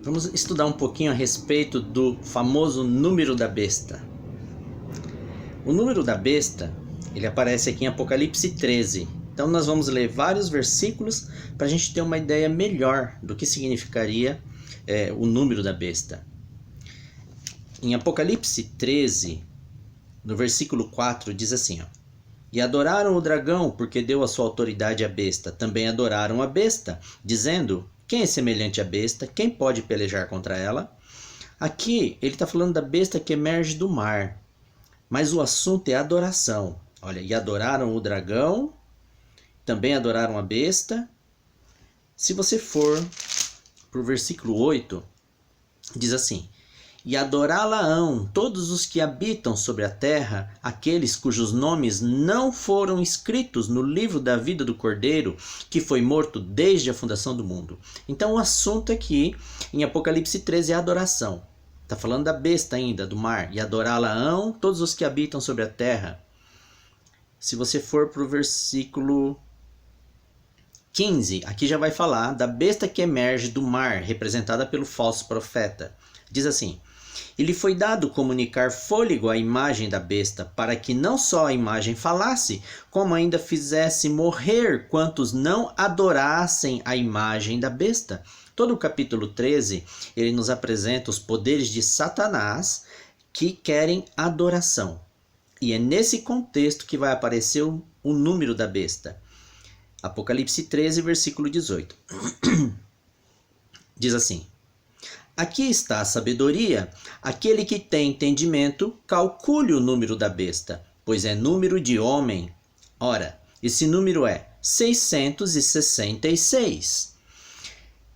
Vamos estudar um pouquinho a respeito do famoso número da besta. O número da besta, ele aparece aqui em Apocalipse 13. Então nós vamos ler vários versículos para a gente ter uma ideia melhor do que significaria o número da besta. Em Apocalipse 13, no versículo 4, diz assim, ó: E adoraram o dragão, porque deu a sua autoridade à besta. Também adoraram a besta, dizendo: quem é semelhante à besta? Quem pode pelejar contra ela? Aqui ele está falando da besta que emerge do mar. Mas o assunto é adoração. Olha, e adoraram o dragão, também adoraram a besta. Se você for para o versículo 8, diz assim: E adorá-la-ão todos os que habitam sobre a terra, aqueles cujos nomes não foram escritos no livro da vida do Cordeiro, que foi morto desde a fundação do mundo. Então o assunto aqui, em Apocalipse 13, é adoração. Está falando da besta ainda, do mar. E adorá-la-ão todos os que habitam sobre a terra. Se você for para o versículo 15, aqui já vai falar da besta que emerge do mar, representada pelo falso profeta. Diz assim: E lhe foi dado comunicar fôlego à imagem da besta, para que não só a imagem falasse, como ainda fizesse morrer quantos não adorassem a imagem da besta. Todo o capítulo 13, ele nos apresenta os poderes de Satanás que querem adoração. E é nesse contexto que vai aparecer o número da besta. Apocalipse 13, versículo 18. Diz assim: Aqui está a sabedoria. Aquele que tem entendimento, calcule o número da besta, pois é número de homem. Ora, esse número é 666.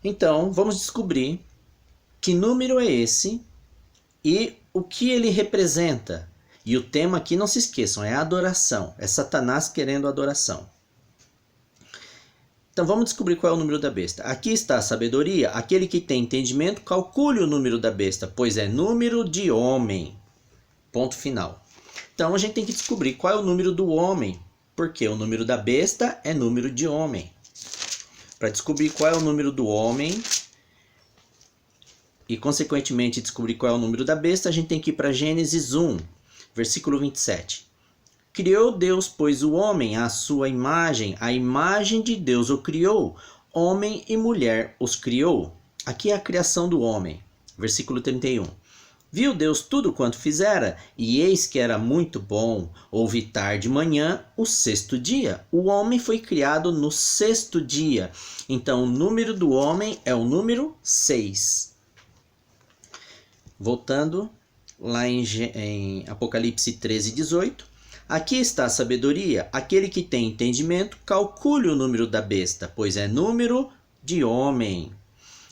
Então, vamos descobrir que número é esse e o que ele representa. E o tema aqui, não se esqueçam, é adoração. É Satanás querendo adoração. Então vamos descobrir qual é o número da besta. Aqui está a sabedoria. Aquele que tem entendimento, calcule o número da besta, pois é número de homem. Ponto final. Então a gente tem que descobrir qual é o número do homem, porque o número da besta é número de homem. Para descobrir qual é o número do homem e consequentemente descobrir qual é o número da besta, a gente tem que ir para Gênesis 1, versículo 27. Criou Deus, pois, o homem à sua imagem, a imagem de Deus o criou, homem e mulher os criou. Aqui é a criação do homem, versículo 31. Viu Deus tudo quanto fizera, e eis que era muito bom. Houve tarde e manhã, o sexto dia. O homem foi criado no sexto dia. Então o número do homem é o número 6. Voltando lá em Apocalipse 13, 18. Aqui está a sabedoria. Aquele que tem entendimento, calcule o número da besta, pois é número de homem.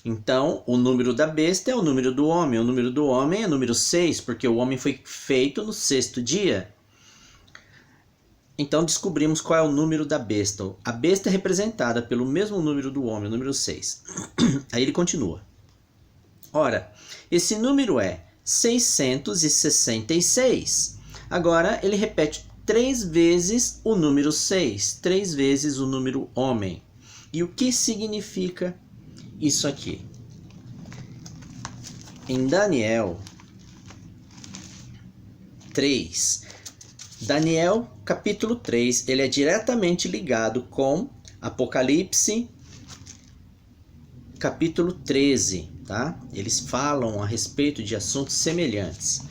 Então, o número da besta é o número do homem. O número do homem é número 6, porque o homem foi feito no sexto dia. Então, descobrimos qual é o número da besta. A besta é representada pelo mesmo número do homem, o número 6. Aí ele continua. Ora, esse número é 666. Agora, ele repete 3 vezes o número 6, 3 vezes o número homem. E o que significa isso aqui? Em Daniel 3, Daniel capítulo 3, ele é diretamente ligado com Apocalipse capítulo 13, tá? Eles falam a respeito de assuntos semelhantes.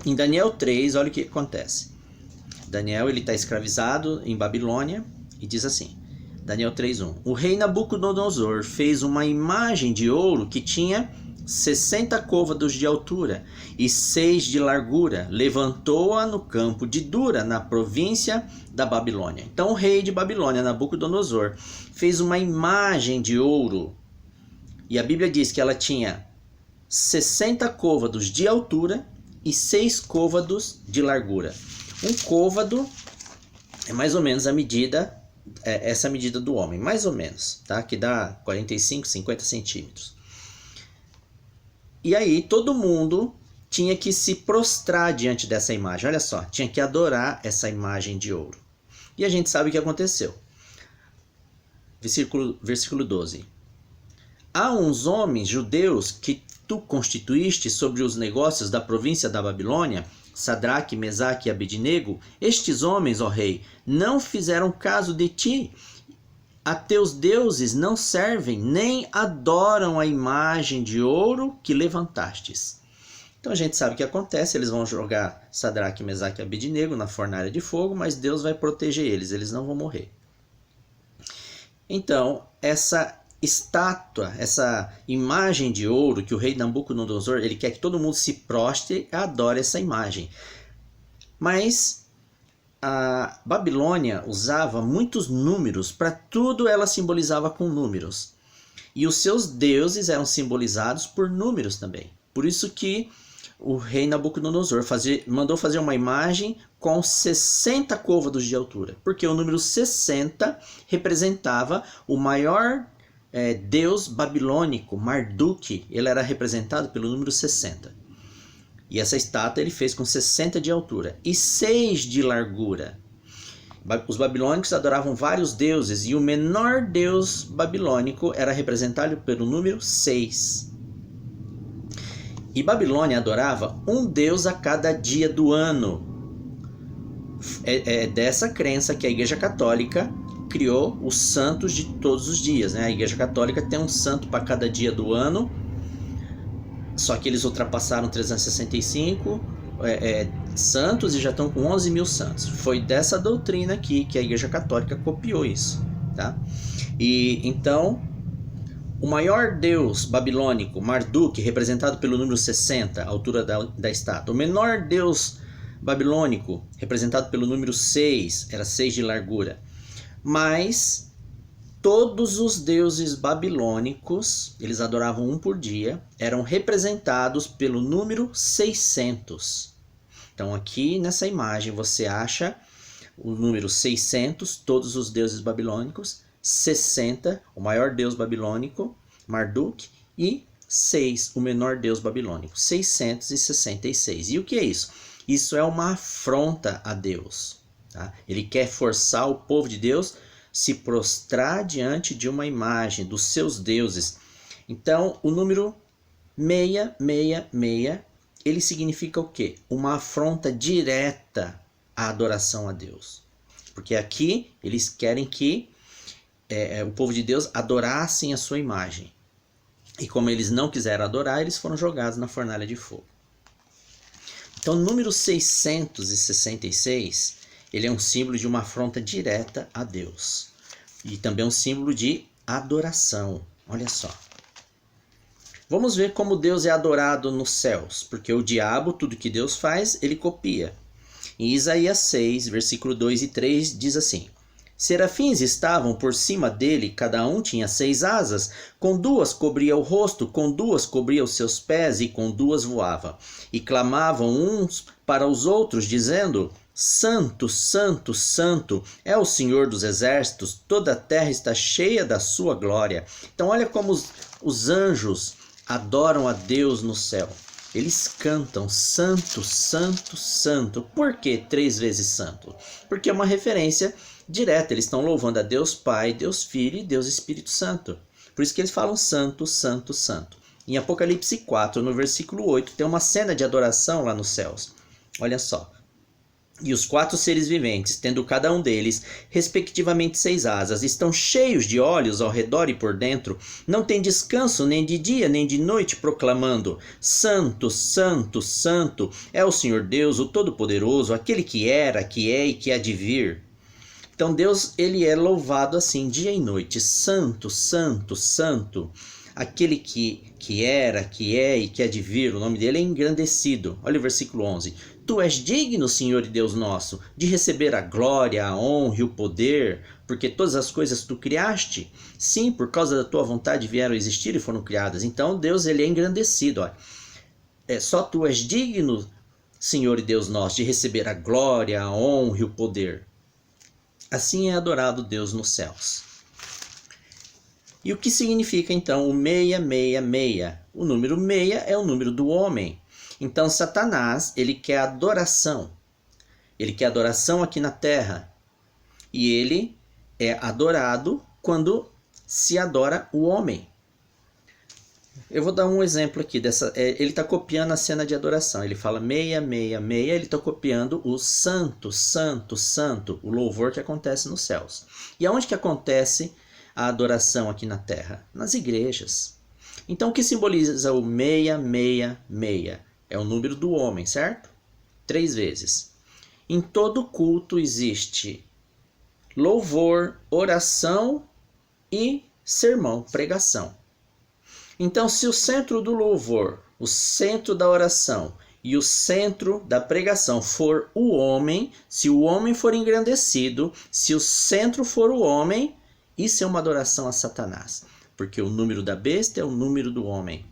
Em Daniel 3, olha o que acontece. Daniel está escravizado em Babilônia e diz assim, Daniel 3:1. O rei Nabucodonosor fez uma imagem de ouro que tinha 60 côvados de altura e 6 de largura. Levantou-a no campo de Dura, na província da Babilônia. Então o rei de Babilônia, Nabucodonosor, fez uma imagem de ouro. E a Bíblia diz que ela tinha 60 côvados de altura e 6 côvados de largura. Um côvado é mais ou menos a medida, essa medida do homem, mais ou menos, tá? Que dá 45, 50 centímetros. E aí todo mundo tinha que se prostrar diante dessa imagem, olha só, tinha que adorar essa imagem de ouro. E a gente sabe o que aconteceu. Versículo 12. há uns homens judeus que tu constituíste sobre os negócios da província da Babilônia, Sadraque, Mesaque e Abednego. Estes homens, ó rei, não fizeram caso de ti. A teus deuses não servem, nem adoram a imagem de ouro que levantastes. Então a gente sabe o que acontece, eles vão jogar Sadraque, Mesaque e Abednego na fornalha de fogo, mas Deus vai proteger eles não vão morrer. Então, essa estátua, essa imagem de ouro que o rei Nabucodonosor, ele quer que todo mundo se prostre e adore essa imagem. Mas a Babilônia usava muitos números, para tudo ela simbolizava com números. E os seus deuses eram simbolizados por números também. Por isso que o rei Nabucodonosor mandou fazer uma imagem com 60 côvados de altura. Porque o número 60 representava o maior deus babilônico, Marduk. Ele era representado pelo número 60. E essa estátua ele fez com 60 de altura e 6 de largura. Os babilônicos adoravam vários deuses e o menor deus babilônico era representado pelo número 6. E Babilônia adorava um deus a cada dia do ano. É dessa crença que a Igreja Católica criou os santos de todos os dias, né? A Igreja Católica tem um santo para cada dia do ano, só que eles ultrapassaram 365 santos e já estão com 11 mil santos. Foi dessa doutrina aqui que a Igreja Católica copiou isso, tá? E então, o maior deus babilônico, Marduk, representado pelo número 60, a altura da estátua. O menor deus babilônico, representado pelo número 6, era 6 de largura. Mas todos os deuses babilônicos, eles adoravam um por dia, eram representados pelo número 600. Então aqui nessa imagem você acha o número 600, todos os deuses babilônicos, 60, o maior deus babilônico, Marduk, e 6, o menor deus babilônico, 666. E o que é isso? Isso é uma afronta a Deus. Tá? Ele quer forçar o povo de Deus se prostrar diante de uma imagem dos seus deuses. Então, o número 666, ele significa o quê? Uma afronta direta à adoração a Deus. Porque aqui eles querem que o povo de Deus adorassem a sua imagem. E como eles não quiseram adorar, eles foram jogados na fornalha de fogo. Então, o número 666, ele é um símbolo de uma afronta direta a Deus. E também um símbolo de adoração. Olha só. Vamos ver como Deus é adorado nos céus. Porque o diabo, tudo que Deus faz, ele copia. Em Isaías 6, versículo 2 e 3, diz assim: Serafins estavam por cima dele, cada um tinha 6 asas, com 2 cobria o rosto, com 2 cobria os seus pés e com 2 voava. E clamavam uns para os outros, dizendo: Santo, Santo, Santo é o Senhor dos exércitos, toda a terra está cheia da sua glória. Então olha como os anjos adoram a Deus no céu. Eles cantam Santo, Santo, Santo. Por que 3 vezes Santo? Porque é uma referência direta. Eles estão louvando a Deus Pai, Deus Filho e Deus Espírito Santo. Por isso que eles falam Santo, Santo, Santo. Em Apocalipse 4, no versículo 8, tem uma cena de adoração lá nos céus. Olha só. E os 4 seres viventes, tendo cada um deles, respectivamente 6 asas, estão cheios de olhos ao redor e por dentro, não têm descanso nem de dia nem de noite, proclamando: Santo, Santo, Santo é o Senhor Deus, o Todo-Poderoso, aquele que era, que é e que há de vir. Então Deus, ele é louvado assim dia e noite: Santo, Santo, Santo. Aquele que era, que é e que há de vir, o nome dele é engrandecido. Olha o versículo 11. Tu és digno, Senhor e Deus nosso, de receber a glória, a honra e o poder, porque todas as coisas tu criaste. Sim, por causa da tua vontade vieram a existir e foram criadas. Então Deus, ele é engrandecido. Olha. Só tu és digno, Senhor e Deus nosso, de receber a glória, a honra e o poder. Assim é adorado Deus nos céus. E o que significa então o 666? O número 6 é o número do homem. Então Satanás, ele quer adoração. Ele quer adoração aqui na terra. E ele é adorado quando se adora o homem. Eu vou dar um exemplo aqui dessa. Ele está copiando a cena de adoração. Ele fala 666, ele está copiando o santo, santo, santo, o louvor que acontece nos céus. E aonde que acontece a adoração aqui na terra? Nas igrejas. Então o que simboliza o 666? É o número do homem, certo? 3 vezes. Em todo culto existe louvor, oração e sermão, pregação. Então, se o centro do louvor, o centro da oração e o centro da pregação for o homem, se o homem for engrandecido, se o centro for o homem, isso é uma adoração a Satanás, porque o número da besta é o número do homem.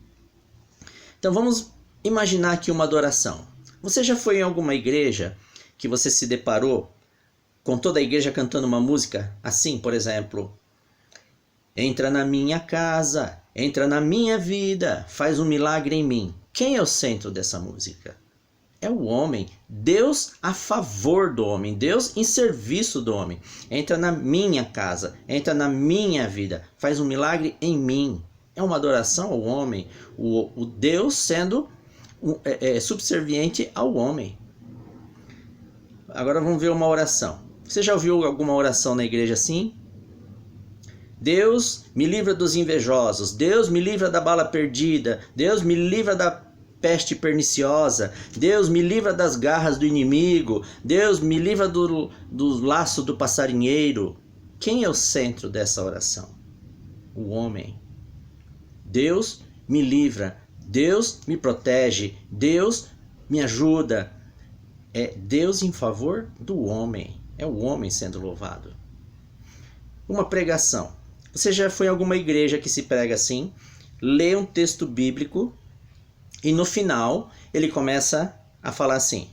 Então, vamos imaginar aqui uma adoração. Você já foi em alguma igreja que você se deparou com toda a igreja cantando uma música assim, por exemplo: entra na minha casa, entra na minha vida, faz um milagre em mim. Quem é o centro dessa música? É o homem. Deus a favor do homem. Deus em serviço do homem. Entra na minha casa, entra na minha vida, faz um milagre em mim. É uma adoração ao homem. O Deus sendo subserviente ao homem. Agora vamos ver uma oração. Você já ouviu alguma oração na igreja assim? Deus me livra dos invejosos, Deus me livra da bala perdida, Deus me livra da peste perniciosa, Deus me livra das garras do inimigo, Deus me livra do laço do passarinheiro. Quem é o centro dessa oração? O homem. Deus me livra, Deus me protege, Deus me ajuda. É Deus em favor do homem, é o homem sendo louvado. Uma pregação. Você já foi em alguma igreja que se prega assim, lê um texto bíblico e no final ele começa a falar assim: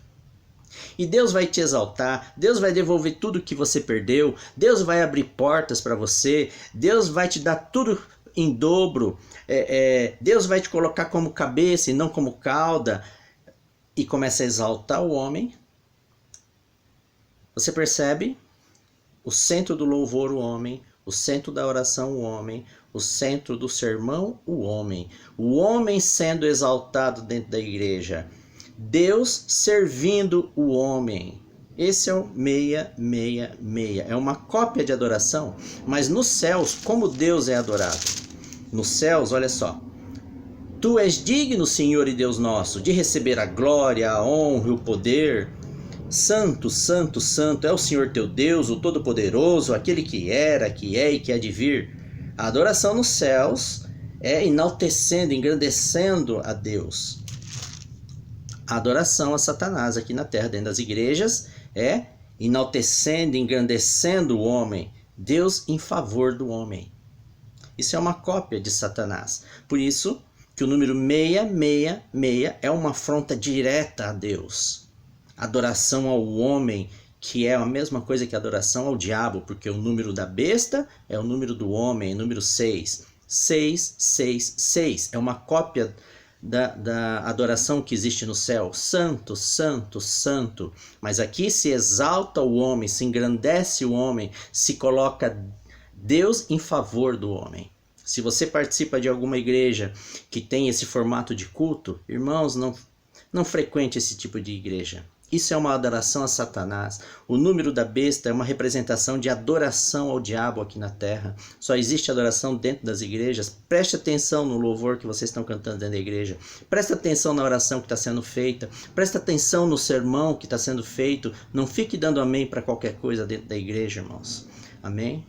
e Deus vai te exaltar, Deus vai devolver tudo que você perdeu, Deus vai abrir portas para você, Deus vai te dar tudo em dobro, Deus vai te colocar como cabeça e não como cauda, e começa a exaltar o homem. Você percebe? O centro do louvor, o homem. O centro da oração, o homem. O centro do sermão, o homem. O homem sendo exaltado dentro da igreja. Deus servindo o homem. Esse é o 666. É uma cópia de adoração. Mas nos céus, como Deus é adorado? Nos céus, olha só. Tu és digno, Senhor e Deus nosso, de receber a glória, a honra e o poder. Santo, santo, santo é o Senhor teu Deus, o Todo-Poderoso, aquele que era, que é e que há de vir. A adoração nos céus é enaltecendo, engrandecendo a Deus. A adoração a Satanás aqui na terra, dentro das igrejas, é enaltecendo, engrandecendo o homem. Deus em favor do homem. Isso é uma cópia de Satanás. Por isso que o número 666 é uma afronta direta a Deus. Adoração ao homem, que é a mesma coisa que adoração ao diabo, porque o número da besta é o número do homem, é o número 6. 666 é uma cópia da adoração que existe no céu. Santo, santo, santo. Mas aqui se exalta o homem, se engrandece o homem, se coloca Deus em favor do homem. Se você participa de alguma igreja que tem esse formato de culto, irmãos, não frequente esse tipo de igreja. Isso é uma adoração a Satanás. O número da besta é uma representação de adoração ao diabo aqui na terra. Só existe adoração dentro das igrejas. Preste atenção no louvor que vocês estão cantando dentro da igreja. Preste atenção na oração que está sendo feita. Preste atenção no sermão que está sendo feito. Não fique dando amém para qualquer coisa dentro da igreja, irmãos. Amém?